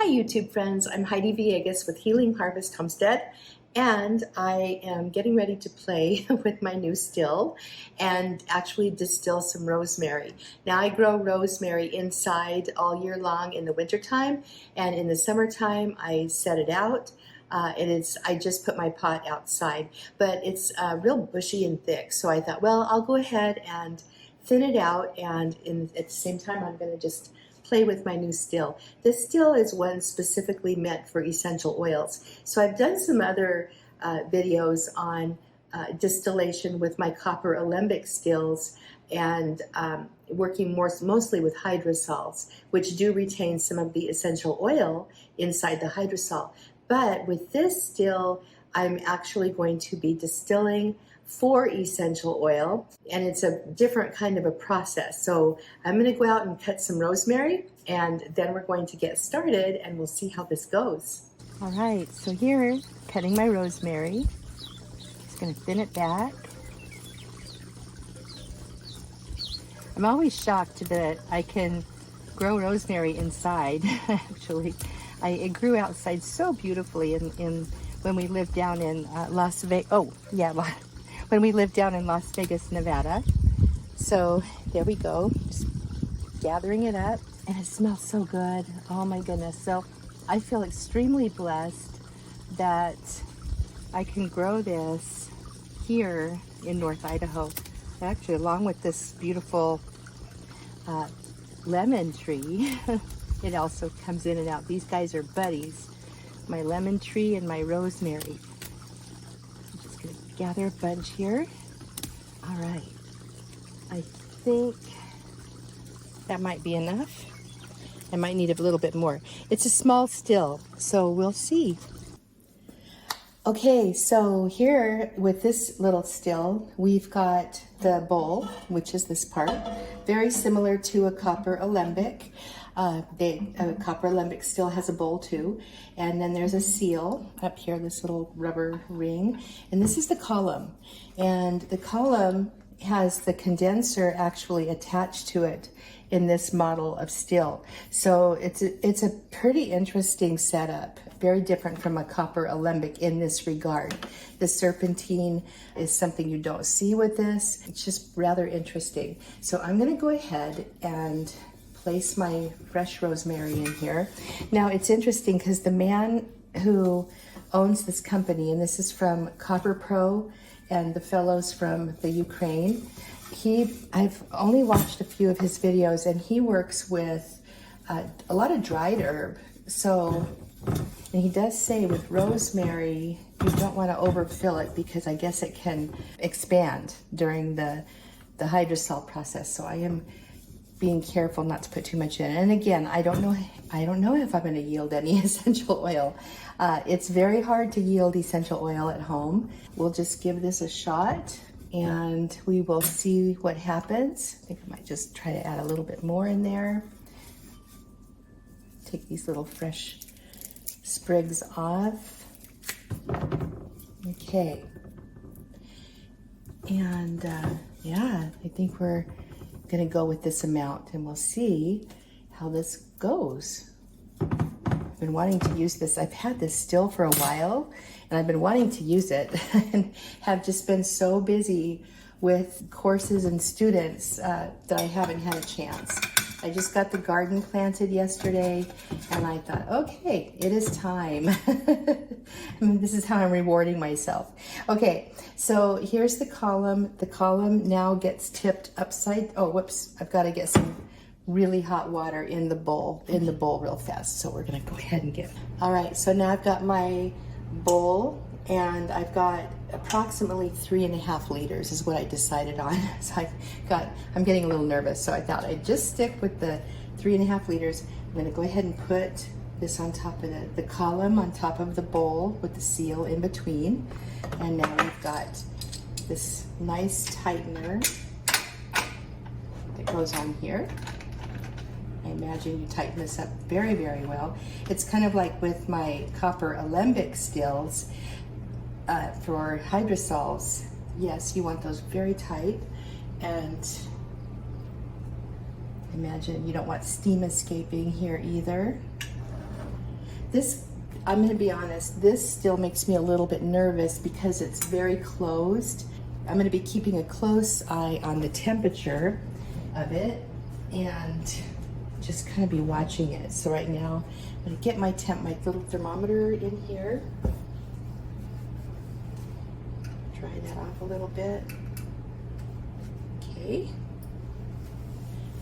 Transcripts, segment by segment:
Hi YouTube friends, I'm Heidi Villegas with Healing Harvest Homestead, and I am getting ready to play with my new still and actually distill some rosemary. Now I grow rosemary inside all year long in the wintertime, and in the summertime I set it out. I just put my pot outside, but it's real bushy and thick, so I thought, well, I'll go ahead and thin it out, and at the same time I'm going to just play with my new still. This still is one specifically meant for essential oils. So I've done some other videos on distillation with my copper alembic stills and working mostly with hydrosols, which do retain some of the essential oil inside the hydrosol. But with this still, I'm actually going to be distilling for essential oil, and it's a different kind of a process. So I'm going to go out and cut some rosemary, and then we're going to get started and we'll see how this goes. All right, so here, cutting my rosemary. Just going to thin it back. I'm always shocked that I can grow rosemary inside. Actually, it grew outside so beautifully in when we lived down in Las Vegas. Oh, yeah, when we lived down in Las Vegas, Nevada. So there we go, just gathering it up, and it smells so good. Oh my goodness. So I feel extremely blessed that I can grow this here in North Idaho. Actually, along with this beautiful lemon tree, it also comes in and out. These guys are buddies, my lemon tree and my rosemary. Gather a bunch here. All right, I think that might be enough. I might need a little bit more. It's a small still, so we'll see. Okay, so here with this little still, we've got the bowl, which is this part, very similar to a copper alembic. A copper alembic still has a bowl too, and then there's a seal up here, this little rubber ring, and this is the column, and the column has the condenser actually attached to it in this model of still. So it's a pretty interesting setup, very different from a copper alembic in this regard. The serpentine is something you don't see with this. It's just rather interesting. So I'm going to go ahead and place my fresh rosemary in here. Now it's interesting because the man who owns this company, and this is from Copper Pro and the fellows from the Ukraine, I've only watched a few of his videos, and he works with a lot of dried herb. So, and he does say with rosemary, you don't want to overfill it because I guess it can expand during the hydrosol process. So I am being careful not to put too much in. And again, I don't know if I'm going to yield any essential oil. It's very hard to yield essential oil at home. We'll just give this a shot and we will see what happens. I think I might just try to add a little bit more in there. Take these little fresh sprigs off. Okay. And yeah, I think we're gonna go with this amount, and we'll see how this goes. I've been wanting to use this. I've had this still for a while, and I've been wanting to use it and have just been so busy with courses and students that I haven't had a chance. I just got the garden planted yesterday, and I thought, okay, it is time. I mean, this is how I'm rewarding myself. Okay, so here's the column. The column now gets tipped upside. Oh, whoops! I've got to get some really hot water in the bowl real fast. So we're gonna go ahead and get. All right, so now I've got my bowl, and I've got approximately 3.5 liters is what I decided on. So I'm getting a little nervous, so I thought I'd just stick with the 3.5 liters. I'm gonna go ahead and put this on top of the column on top of the bowl with the seal in between. And now we've got this nice tightener that goes on here. I imagine you tighten this up very, very well. It's kind of like with my copper alembic stills for hydrosols. Yes, you want those very tight, and imagine you don't want steam escaping here either. This, I'm gonna be honest, this still makes me a little bit nervous because it's very closed. I'm gonna be keeping a close eye on the temperature of it and just kind of be watching it. So right now, I'm gonna get my little thermometer in here. Dry that off a little bit. Okay.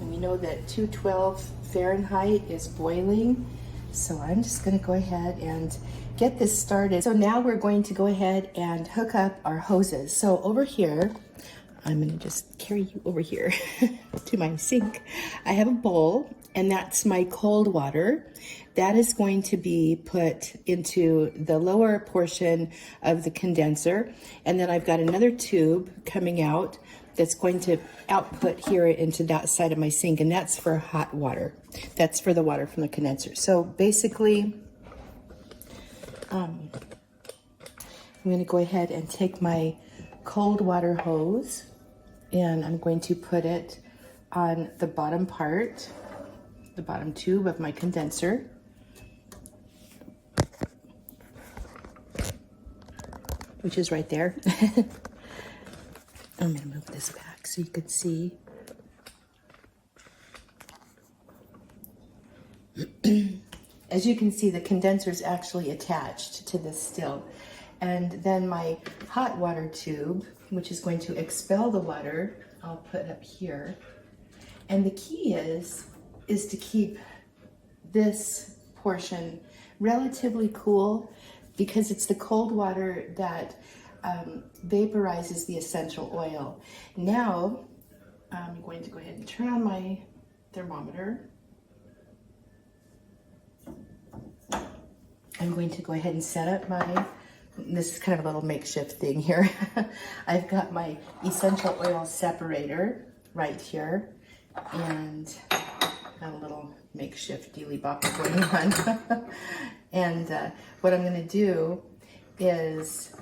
And we know that 212 Fahrenheit is boiling. So I'm just gonna go ahead and get this started. So now we're going to go ahead and hook up our hoses. So over here, I'm gonna just carry you over here to my sink. I have a bowl, and that's my cold water. That is going to be put into the lower portion of the condenser. And then I've got another tube coming out that's going to output here into that side of my sink, and that's for hot water. That's for the water from the condenser. So basically, I'm gonna go ahead and take my cold water hose, and I'm going to put it on the bottom part, the bottom tube of my condenser. Which is right there. I'm gonna move this back so you can see. As you can see, the condenser is actually attached to this still. And then my hot water tube, which is going to expel the water, I'll put up here. And the key is to keep this portion relatively cool, because it's the cold water that vaporizes the essential oil. Now, I'm going to go ahead and turn on my thermometer. I'm going to go ahead and set up this is kind of a little makeshift thing here. I've got my essential oil separator right here, and got a little makeshift dealy bop going on. And what I'm gonna do is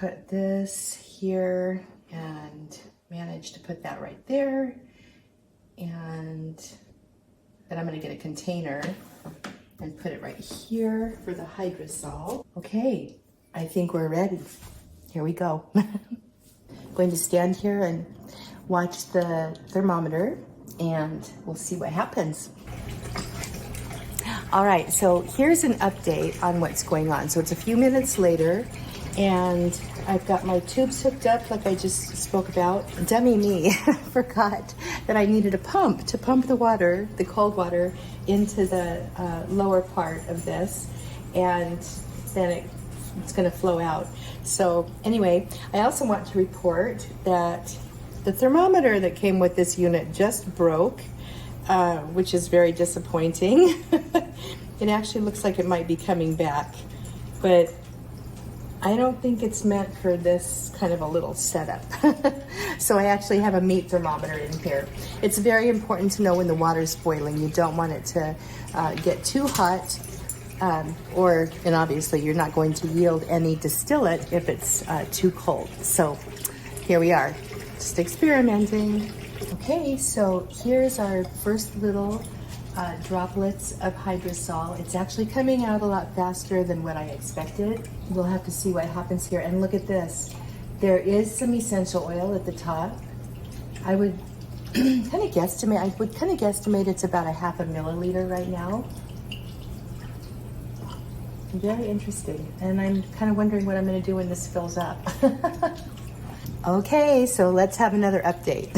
put this here and manage to put that right there. And then I'm gonna get a container and put it right here for the hydrosol. Okay, I think we're ready. Here we go. I'm going to stand here and watch the thermometer, and we'll see what happens. All right, so here's an update on what's going on. So it's a few minutes later, and I've got my tubes hooked up like I just spoke about. Dummy me, forgot that I needed a pump to pump the water, the cold water, into the lower part of this, and then it's gonna flow out. So anyway, I also want to report that the thermometer that came with this unit just broke, which is very disappointing. It actually looks like it might be coming back, but I don't think it's meant for this kind of a little setup. So I actually have a meat thermometer in here. It's very important to know when the water's boiling. You don't want it to get too hot, and obviously you're not going to yield any distillate if it's too cold. So here we are, just experimenting. Okay, so here's our first little droplets of hydrosol. It's actually coming out a lot faster than what I expected. We'll have to see what happens here. And look at this. There is some essential oil at the top. I would kind of guesstimate it's about a half a milliliter right now. Very interesting. And I'm kind of wondering what I'm going to do when this fills up. Okay, so let's have another update.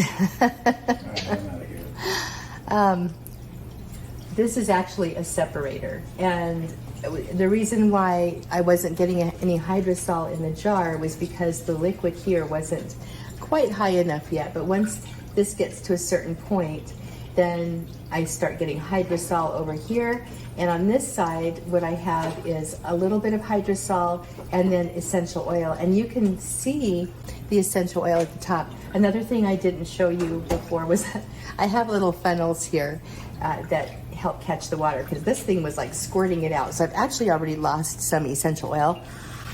This is actually a separator, and the reason why I wasn't getting any hydrosol in the jar was because the liquid here wasn't quite high enough yet. But once this gets to a certain point, then I start getting hydrosol over here. And on this side, what I have is a little bit of hydrosol and then essential oil. And you can see the essential oil at the top. Another thing I didn't show you before was I have little funnels here that help catch the water, because this thing was like squirting it out. So I've actually already lost some essential oil.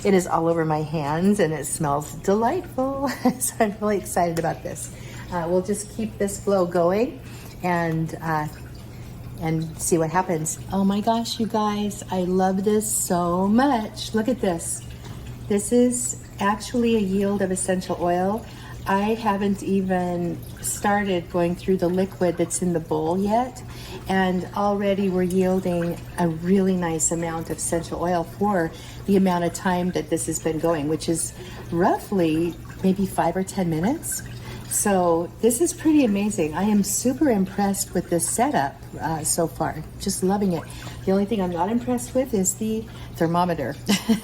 It is all over my hands and it smells delightful. So I'm really excited about this. We'll just keep this flow going, and and see what happens. Oh my gosh, you guys, I love this so much. Look at this. This is actually a yield of essential oil. I haven't even started going through the liquid that's in the bowl yet, and already we're yielding a really nice amount of essential oil for the amount of time that this has been going, which is roughly maybe 5 or 10 minutes. So this is pretty amazing. I am super impressed with this setup so far. Just loving it. The only thing I'm not impressed with is the thermometer.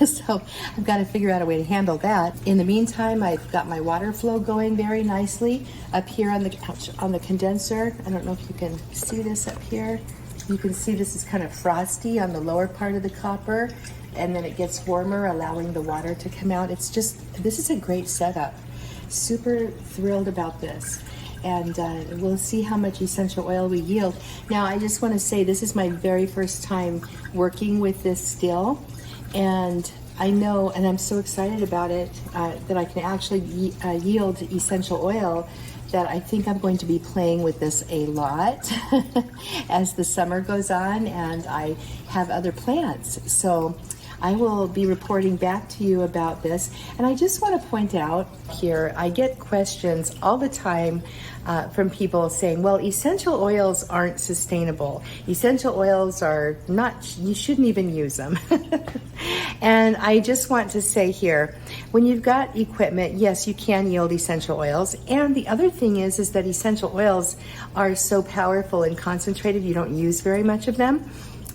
So I've got to figure out a way to handle that. In the meantime, I've got my water flow going very nicely up here on the condenser. I don't know if you can see this up here. You can see this is kind of frosty on the lower part of the copper, and then it gets warmer, allowing the water to come out. This is a great setup. Super thrilled about this, and we'll see how much essential oil we yield. Now, I just want to say this is my very first time working with this still, and I know, and I'm so excited about it, that I can actually yield essential oil, that I think I'm going to be playing with this a lot as the summer goes on and I have other plants. So I will be reporting back to you about this. And I just want to point out here, I get questions all the time from people saying, well, essential oils aren't sustainable. Essential oils are not, you shouldn't even use them. And I just want to say here, when you've got equipment, yes, you can yield essential oils. And the other thing is that essential oils are so powerful and concentrated, you don't use very much of them.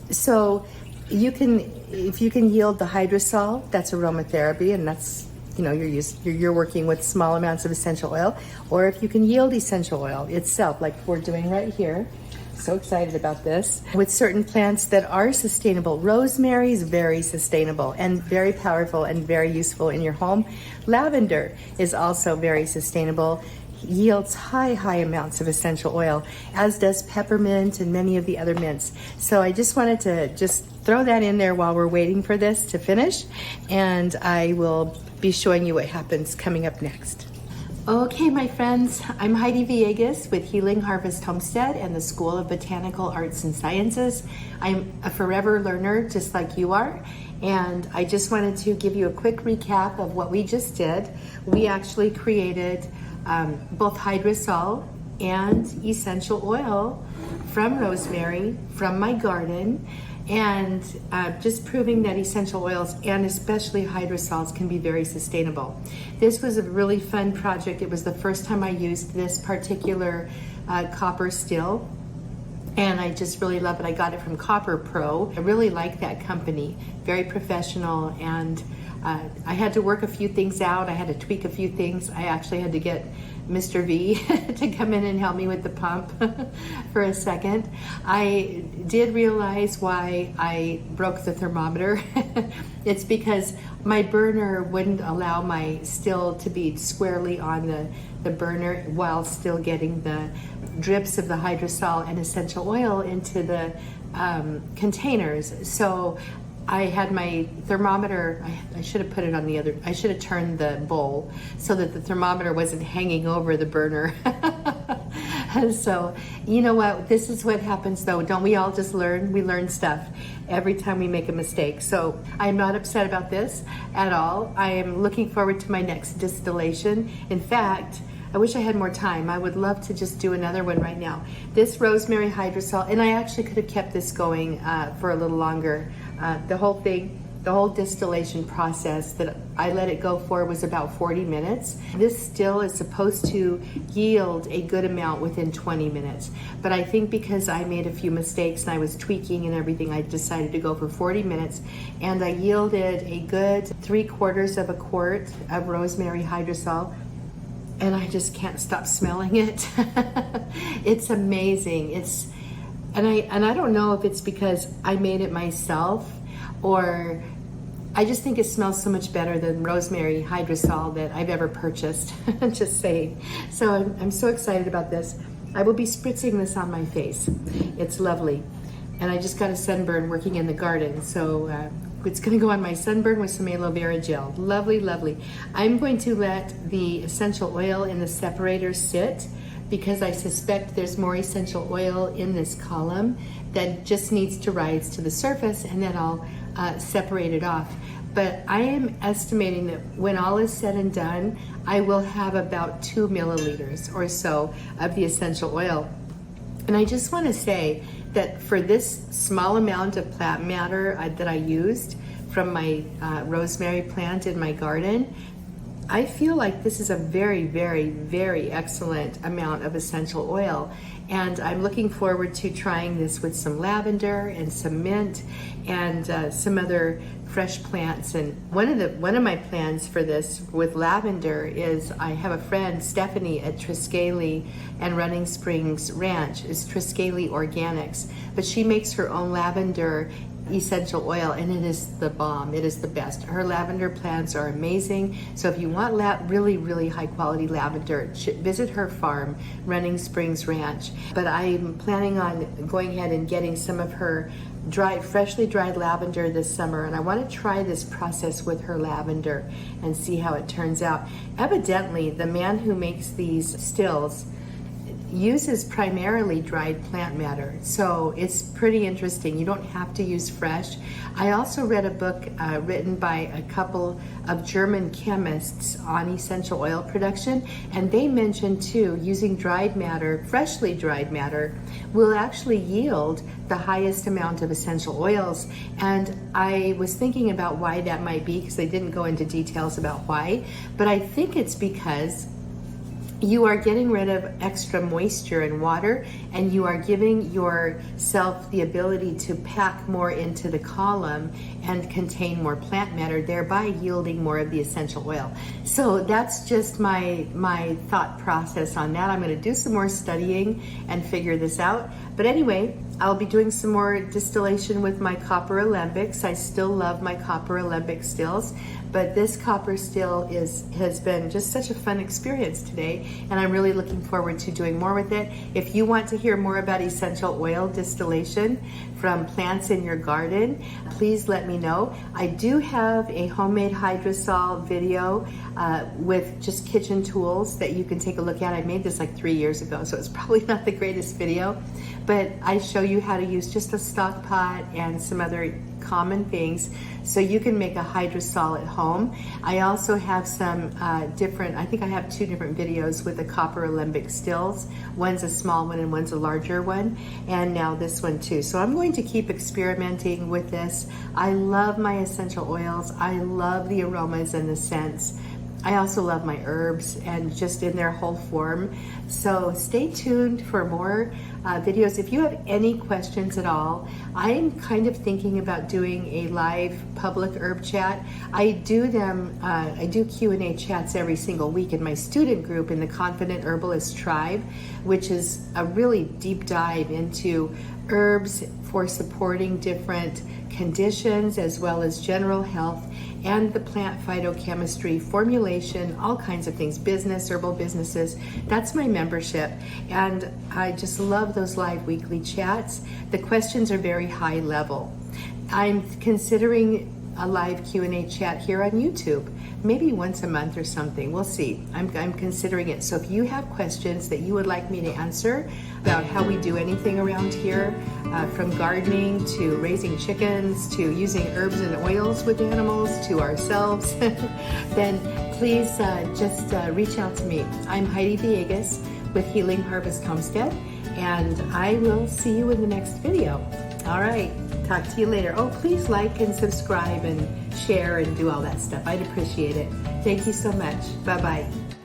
So if you can yield the hydrosol, that's aromatherapy, and that's, you're working with small amounts of essential oil. Or if you can yield essential oil itself, like we're doing right here. So excited about this. With certain plants that are sustainable. Rosemary is very sustainable and very powerful and very useful in your home. Lavender is also very sustainable, yields high amounts of essential oil, as does peppermint and many of the other mints. So I just wanted to just throw that in there while we're waiting for this to finish, and I will be showing you what happens coming up next. Okay, my friends, I'm Heidi Villegas with Healing Harvest Homestead and the School of Botanical Arts and Sciences. I'm a forever learner, just like you are, and I just wanted to give you a quick recap of what we just did. We actually created both hydrosol and essential oil from rosemary from my garden, and just proving that essential oils and especially hydrosols can be very sustainable. This was a really fun project. It was the first time I used this particular copper still, and I just really love it. I got it from Copper Pro. I really like that company, very professional, and I had to work a few things out. I had to tweak a few things. I actually had to get Mr. V to come in and help me with the pump for a second. I did realize why I broke the thermometer. It's because my burner wouldn't allow my still to be squarely on the burner while still getting the drips of the hydrosol and essential oil into the containers. So I had my thermometer, I should have put it on the other, I should have turned the bowl so that the thermometer wasn't hanging over the burner. So, you know what, this is what happens though. Don't we all just learn? We learn stuff every time we make a mistake. So I'm not upset about this at all. I am looking forward to my next distillation. In fact, I wish I had more time. I would love to just do another one right now. This rosemary hydrosol, and I actually could have kept this going for a little longer. The whole distillation process that I let it go for was about 40 minutes. This still is supposed to yield a good amount within 20 minutes. But I think because I made a few mistakes and I was tweaking and everything, I decided to go for 40 minutes, and I yielded a good 3/4 of a quart of rosemary hydrosol. And I just can't stop smelling it. It's amazing. And I don't know if it's because I made it myself, or I just think it smells so much better than rosemary hydrosol that I've ever purchased. Just saying. So I'm so excited about this. I will be spritzing this on my face. It's lovely. And I just got a sunburn working in the garden, so it's going to go on my sunburn with some aloe vera gel. Lovely, lovely. I'm going to let the essential oil in the separator sit because I suspect there's more essential oil in this column that just needs to rise to the surface, and then I'll separate it off. But I am estimating that when all is said and done, I will have about 2 milliliters or so of the essential oil. And I just want to say that for this small amount of plant matter that I used from my rosemary plant in my garden, I feel like this is a very, very, very excellent amount of essential oil. And I'm looking forward to trying this with some lavender and some mint and some other fresh plants. And one of my plans for this with lavender is I have a friend, Stephanie, at Triscali and Running Springs Ranch. It's Triscali Organics, but she makes her own lavender essential oil, and it is the bomb. It is the best. Her lavender plants are amazing. So if you want really, really high quality lavender, visit her farm, Running Springs Ranch. But I'm planning on going ahead and getting some of her freshly dried lavender this summer, and I want to try this process with her lavender and see how it turns out. Evidently, the man who makes these stills uses primarily dried plant matter, so it's pretty interesting. You don't have to use fresh. I also read a book written by a couple of German chemists on essential oil production, and they mentioned too using dried matter, freshly dried matter, will actually yield the highest amount of essential oils. And I was thinking about why that might be, because they didn't go into details about why, but I think it's because you are getting rid of extra moisture and water, and you are giving yourself the ability to pack more into the column and contain more plant matter, thereby yielding more of the essential oil. So that's just my thought process on that. I'm going to do some more studying and figure this out. But anyway, I'll be doing some more distillation with my copper alembics. I still love my copper alembic stills, but this copper still has been just such a fun experience today, and I'm really looking forward to doing more with it. If you want to hear more about essential oil distillation from plants in your garden, please let me know. I do have a homemade hydrosol video with just kitchen tools that you can take a look at. I made this like 3 years ago, so it's probably not the greatest video, but I show you how to use just a stock pot and some other common things so you can make a hydrosol at home. I also have some I think I have 2 different videos with the copper alembic stills. One's a small one and one's a larger one, and now this one too. So I'm going to keep experimenting with this. I love my essential oils. I love the aromas and the scents. I also love my herbs and just in their whole form. So stay tuned for more videos. If you have any questions at all, I'm kind of thinking about doing a live public herb chat. I do Q&A chats every single week in my student group in the Confident Herbalist Tribe, which is a really deep dive into herbs for supporting different conditions as well as general health, and the plant phytochemistry formulation, all kinds of things, herbal businesses. That's my membership, and I just love those live weekly chats. The questions are very high level. I'm considering a live Q&A chat here on YouTube, maybe once a month or something. We'll see. I'm considering it. So if you have questions that you would like me to answer about how we do anything around here, from gardening to raising chickens to using herbs and oils with animals to ourselves, then please just reach out to me. I'm Heidi Villegas with Healing Harvest Homestead, and I will see you in the next video. All right, talk to you later. Oh, please like and subscribe and share and do all that stuff. I'd appreciate it. Thank you so much. Bye-bye.